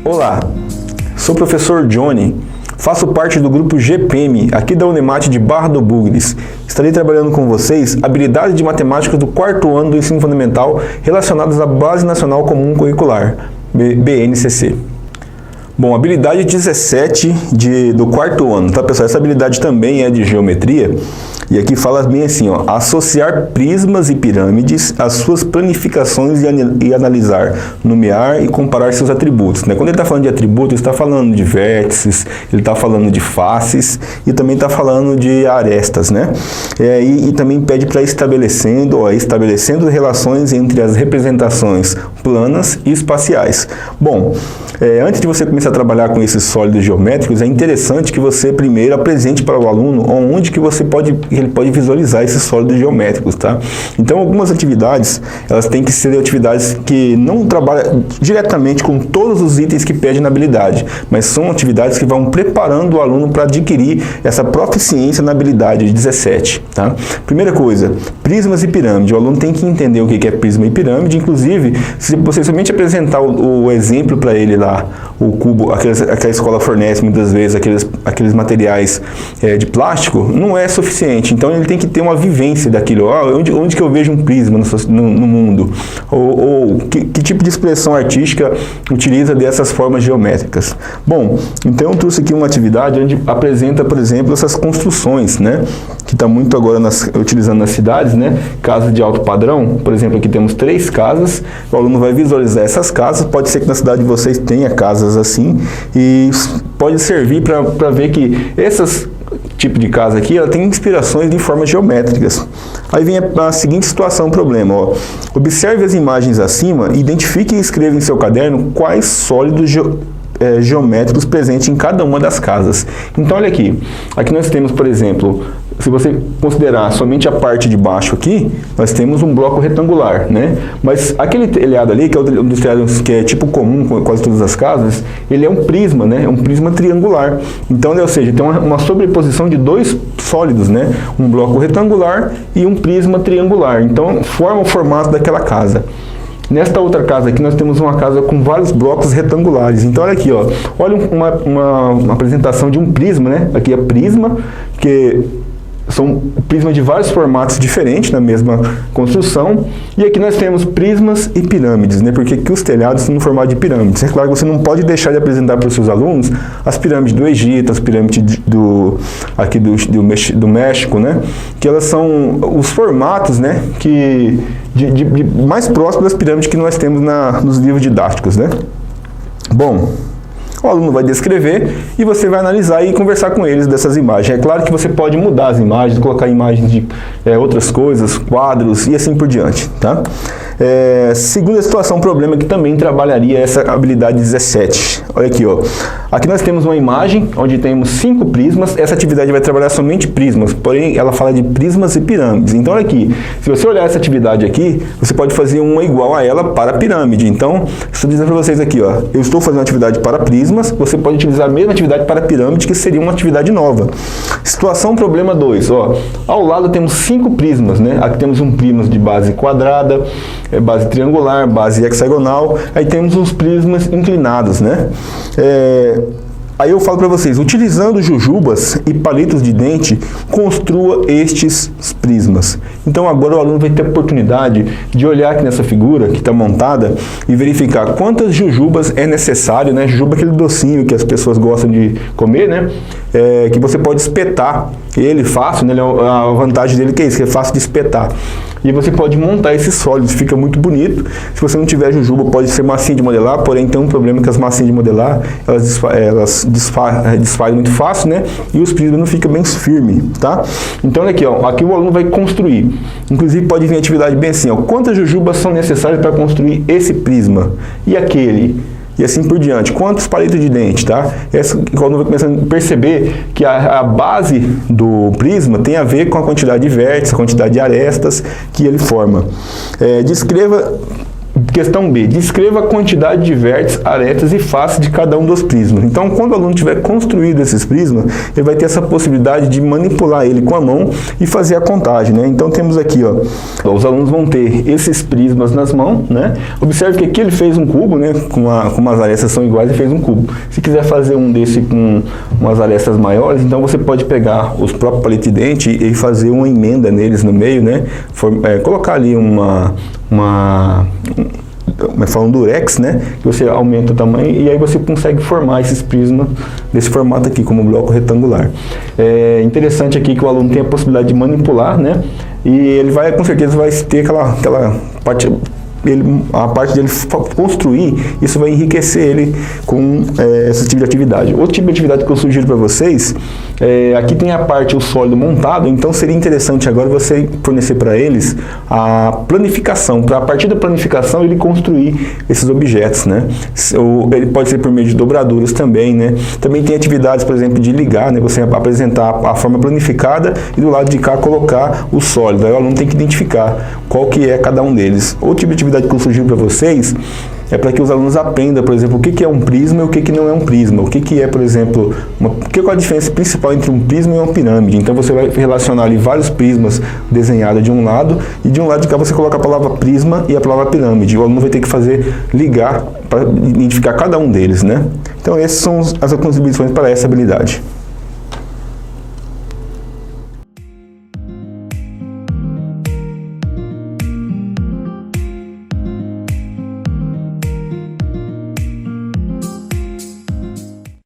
Olá, sou o professor Johnny, faço parte do grupo GPM, aqui da Unemate de Barra do Bugres. Estarei trabalhando com vocês habilidades de matemática do quarto ano do ensino fundamental relacionadas à Base Nacional Comum Curricular, BNCC. Bom, habilidade 17 do quarto ano, tá pessoal? Essa habilidade também é de geometria. E aqui fala bem assim, ó, associar prismas e pirâmides às suas planificações e analisar, nomear e comparar seus atributos, né? Quando ele está falando de atributos, ele está falando de vértices, ele está falando de faces e também está falando de arestas, né? E também pede para estabelecendo relações entre as representações planas e espaciais. Bom, antes de você começar a trabalhar com esses sólidos geométricos, é interessante que você primeiro apresente para o aluno onde que ele pode visualizar esses sólidos geométricos, tá? Então, algumas atividades, elas têm que ser atividades que não trabalham diretamente com todos os itens que pede na habilidade, mas são atividades que vão preparando o aluno para adquirir essa proficiência na habilidade 17, tá? Primeira coisa, prismas e pirâmide. O aluno tem que entender o que é prisma e pirâmide, inclusive, se você somente apresentar o exemplo para ele lá, o cubo, aquela escola fornece muitas vezes aqueles materiais de plástico, não é suficiente. Então ele tem que ter uma vivência daquilo. Onde que eu vejo um prisma no mundo? Ou que tipo de expressão artística utiliza dessas formas geométricas? Bom, então eu trouxe aqui uma atividade onde apresenta, por exemplo, essas construções, né? Que está muito agora utilizando nas cidades, né? Casas de alto padrão. Por exemplo, aqui temos 3 casas. O aluno vai visualizar essas casas. Pode ser que na cidade de vocês tenha casas assim. E pode servir para ver que essas tipo de casa aqui, ela tem inspirações de formas geométricas. Aí vem a seguinte situação, problema, ó. Observe as imagens acima, identifique e escreva em seu caderno quais sólidos geométricos presentes em cada uma das casas. Então, olha aqui. Aqui nós temos, por exemplo, se você considerar somente a parte de baixo aqui, nós temos um bloco retangular, né? Mas aquele telhado ali, que é um dos telhados que é tipo comum com quase todas as casas, ele é um prisma, né? É um prisma triangular. Então, ou seja, tem uma sobreposição de 2 sólidos, né? Um bloco retangular e um prisma triangular. Então, forma o formato daquela casa. Nesta outra casa aqui, nós temos uma casa com vários blocos retangulares. Então, olha aqui, ó. Olha uma apresentação de um prisma, né? Aqui é prisma, que são prismas de vários formatos diferentes na mesma construção. E aqui nós temos prismas e pirâmides, né? Porque aqui os telhados são no formato de pirâmides. É claro que você não pode deixar de apresentar para os seus alunos as pirâmides do Egito, as pirâmides do México, né? Que elas são os formatos, né? De mais próximos das pirâmides que nós temos nos livros didáticos, né? Bom, o aluno vai descrever e você vai analisar e conversar com eles dessas imagens. É claro que você pode mudar as imagens, colocar imagens de outras coisas, quadros e assim por diante, tá? Segunda situação, problema que também trabalharia essa habilidade 17. Olha aqui, ó. Aqui nós temos uma imagem onde temos 5 prismas. Essa atividade vai trabalhar somente prismas, porém ela fala de prismas e pirâmides. Então, olha aqui, se você olhar essa atividade aqui, você pode fazer uma igual a ela para a pirâmide. Então, estou dizendo para vocês aqui, ó, eu estou fazendo uma atividade para prismas, você pode utilizar a mesma atividade para a pirâmide, que seria uma atividade nova. Situação, problema 2, ó. Ao lado temos 5 prismas, né? Aqui temos um prisma de base quadrada, base triangular, base hexagonal, aí temos os prismas inclinados, né? Aí eu falo para vocês, utilizando jujubas e palitos de dente, construa estes prismas. Então agora o aluno vai ter a oportunidade de olhar aqui nessa figura que está montada e verificar quantas jujubas é necessário, né? Jujuba é aquele docinho que as pessoas gostam de comer, né? Que você pode espetar ele fácil, né? A vantagem dele que é isso, que é fácil de espetar. E você pode montar esses sólidos, fica muito bonito. Se você não tiver jujuba, pode ser massinha de modelar, porém tem um problema que as massinhas de modelar, elas desfazem muito fácil, né? E os prismas não ficam bem firmes, tá? Então, olha aqui, ó, aqui o aluno vai construir. Inclusive, pode vir atividade bem assim, ó. Quantas jujubas são necessárias para construir esse prisma? E aquele? E assim por diante. Quantos palitos de dente, tá? O aluno vai começando a perceber que a base do prisma tem a ver com a quantidade de vértices, a quantidade de arestas que ele forma. Descreva Questão B, descreva a quantidade de vértices, arestas e faces de cada um dos prismas. Então, quando o aluno tiver construído esses prismas, ele vai ter essa possibilidade de manipular ele com a mão e fazer a contagem, né? Então, temos aqui, ó, os alunos vão ter esses prismas nas mãos, né? Observe que aqui ele fez um cubo, né? Como as arestas são iguais, ele fez um cubo. Se quiser fazer um desse com umas arestas maiores, então você pode pegar os próprios palitos de dente e fazer uma emenda neles no meio, né? Colocar ali um durex, né? Que você aumenta o tamanho e aí você consegue formar esses prismas desse formato aqui, como bloco retangular. É interessante aqui que o aluno tem a possibilidade de manipular, né? E ele vai, com certeza, vai ter aquela parte... a parte dele construir, isso vai enriquecer ele com esse tipo de atividade. Outro tipo de atividade que eu sugiro para vocês, aqui tem a parte, o sólido montado, então seria interessante agora você fornecer para eles a planificação, para a partir da planificação ele construir esses objetos, né? Ele pode ser por meio de dobraduras também, né? Também tem atividades, por exemplo, de ligar, né? Você apresentar a forma planificada e do lado de cá colocar o sólido, aí o aluno tem que identificar qual que é cada um deles. Outro tipo de atividade que eu sugiro para vocês é para que os alunos aprendam, por exemplo, o que é um prisma e o que não é um prisma. O que é, por exemplo, qual é a diferença principal entre um prisma e uma pirâmide. Então você vai relacionar ali vários prismas desenhados de um lado e de um lado de cá você coloca a palavra prisma e a palavra pirâmide. O aluno vai ter que ligar para identificar cada um deles, né? Então essas são as contribuições para essa habilidade.